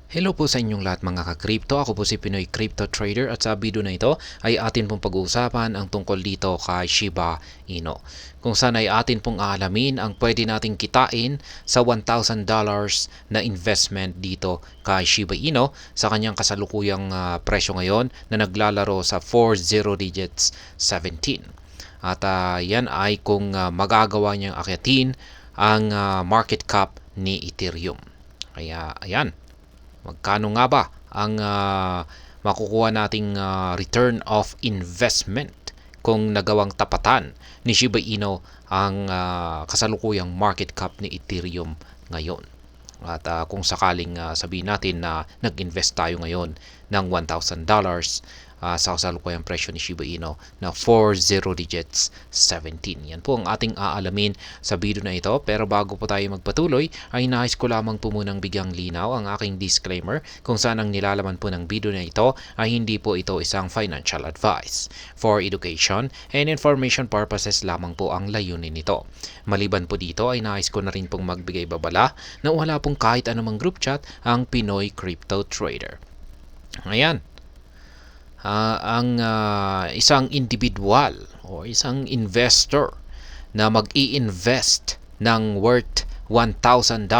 Hello po sa inyong lahat mga ka-crypto. Ako po si Pinoy Crypto Trader at sa video na ito ay atin pong pag-uusapan ang tungkol dito kay Shiba Inu. Kung saan ay atin pong aalamin ang pwede nating kitain sa $1,000 na investment dito kay Shiba Inu sa kanyang kasalukuyang presyo ngayon na naglalaro sa 40 digits 17. At yan ay kung magagawa niyang akyatin ang market cap ni Ethereum. Kaya ayan. Magkano nga ba ang makukuha nating return of investment kung nagawang tapatan ni Shiba Inu ang kasalukuyang market cap ni Ethereum ngayon? At kung sakaling sabihin natin na nag-invest tayo ngayon ng $1,000 sa kasalukuyang presyo ni Shiba Inu na 40 digits 17. Yan po ang ating aalamin sa video na ito. Pero bago po tayo magpatuloy, ay nais ko lamang po munang bigyang linaw ang aking disclaimer kung saan ang nilalaman po ng video na ito ay hindi po ito isang financial advice. For education and information purposes lamang po ang layunin nito. Maliban po dito ay nais ko na rin pong magbigay babala na wala pong kahit anumang group chat ang Pinoy Crypto Trader. Ayan. Ang isang individual o isang investor na mag-i-invest ng worth $1,000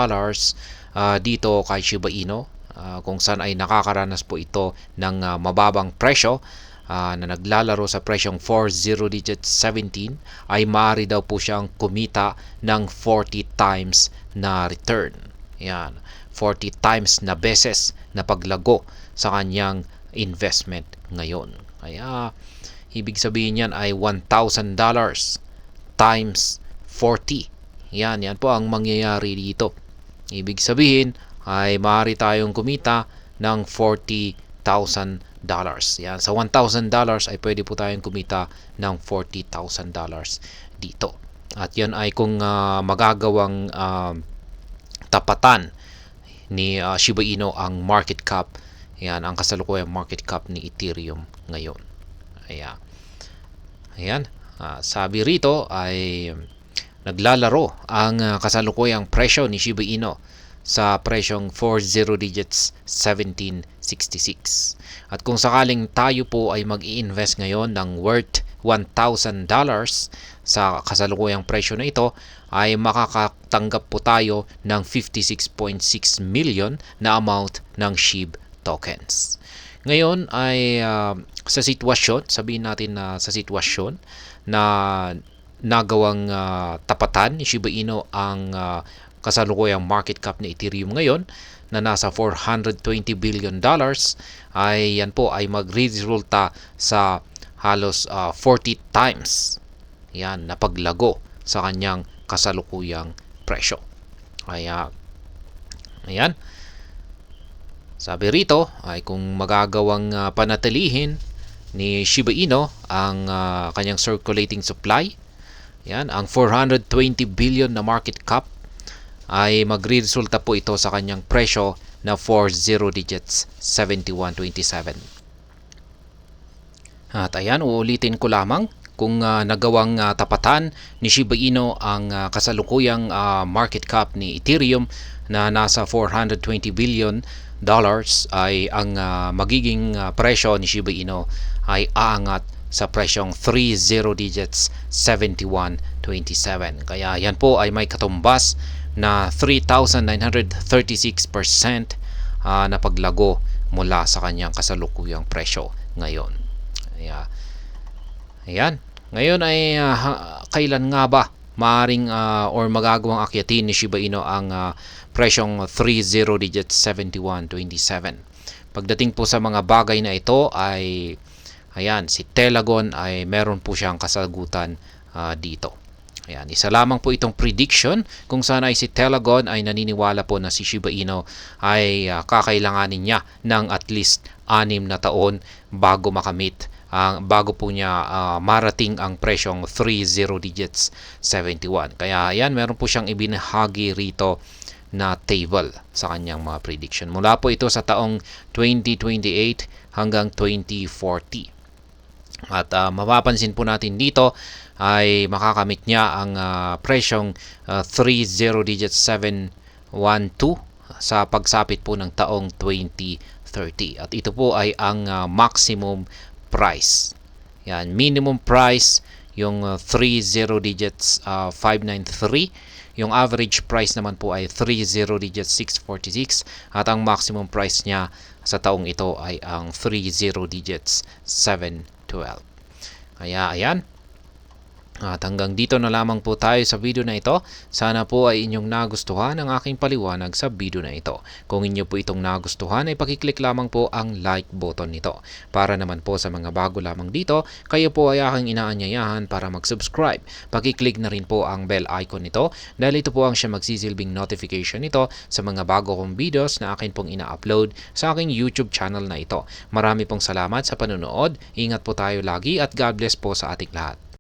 dito kay Shiba Inu, kung saan ay nakakaranas po ito ng mababang presyo na naglalaro sa presyong 40 digits 17, ay maaari daw po siyang kumita ng 40 times na return. Yan, 40 times na beses na paglago sa kanyang investment ngayon. Kaya ibig sabihin yan ay $1,000 times 40. Yan po ang mangyayari dito. Ibig sabihin ay maaari tayong kumita ng $40,000. Yan, sa $1,000 ay pwede po tayong kumita ng $40,000 dito. At yan ay kung magagawang tapatan ni Shiba Inu ang market cap. Yan, ang kasalukuyang market cap ni Ethereum ngayon. Ayan. Sabi rito ay naglalaro ang kasalukuyang presyo ni Shiba Inu sa presyong 40 digits 1766. At kung sakaling tayo po ay mag-i-invest ngayon ng worth $1,000 sa kasalukuyang presyo na ito, ay makakatanggap po tayo ng 56.6 million na amount ng SHIB tokens. Ngayon ay sa sitwasyon, sabihin natin na sa sitwasyon na nagawang tapatan ni Shiba Inu ang kasalukuyang market cap ni Ethereum ngayon na nasa $420 billion, ay yan po ay magresulta sa halos 40 times yan na paglago sa kanyang kasalukuyang presyo. Kaya ayan, sabi rito ay kung magagawang panatilihin ni Shiba Inu ang kanyang circulating supply, yan, ang 420 billion na market cap, ay magre-resulta po ito sa kanyang presyo na 40 digits 7127. At ayan, uulitin ko lamang kung nagawang tapatan ni Shiba Inu ang kasalukuyang market cap ni Ethereum na nasa 420 billion ay ang magiging presyo ni Shiba Inu ay aangat sa presyong 30 digits 7127. Kaya yan po ay may katumbas na 3,936% na paglago mula sa kanyang kasalukuyang presyo ngayon. Ayan. Ngayon ay kailan nga ba maaring or magagawang akyatin ni Shiba Inu ang presyong 30 digits 7127. Pagdating po sa mga bagay na ito ay ayan, si Telegon ay meron po siyang kasagutan dito. Ayan, isa lamang po itong prediction kung saan ay si Telegon ay naniniwala po na si Shiba Inu ay kakailanganin niya ng at least 6 na taon bago makamit bago po niya marating ang presyong 30 digits 71. Kaya ayan, meron po siyang ibinahagi rito na table sa kanyang mga prediction. Mula po ito sa taong 2028 hanggang 2040. At mapapansin po natin dito ay makakamit niya ang presyong 30 digits 712 sa pagsapit po ng taong 2030. At ito po ay ang maximum price. Yan, minimum price yung 30 digits 593. Yung average price naman po ay 30 digits 646 at ang maximum price niya sa taong ito ay ang 30 digits 712. Kaya ayan. At hanggang dito na lamang po tayo sa video na ito. Sana po ay inyong nagustuhan ang aking paliwanag sa video na ito. Kung inyo po itong nagustuhan ay pakiclick lamang po ang like button nito. Para naman po sa mga bago lamang dito, kayo po ay aking inaanyayahan para mag-subscribe. Pakiclick na rin po ang bell icon nito dahil ito po ang siya magsisilbing notification nito sa mga bago kong videos na akin pong ina-upload sa aking YouTube channel na ito. Marami pong salamat sa panonood. Ingat po tayo lagi at God bless po sa ating lahat.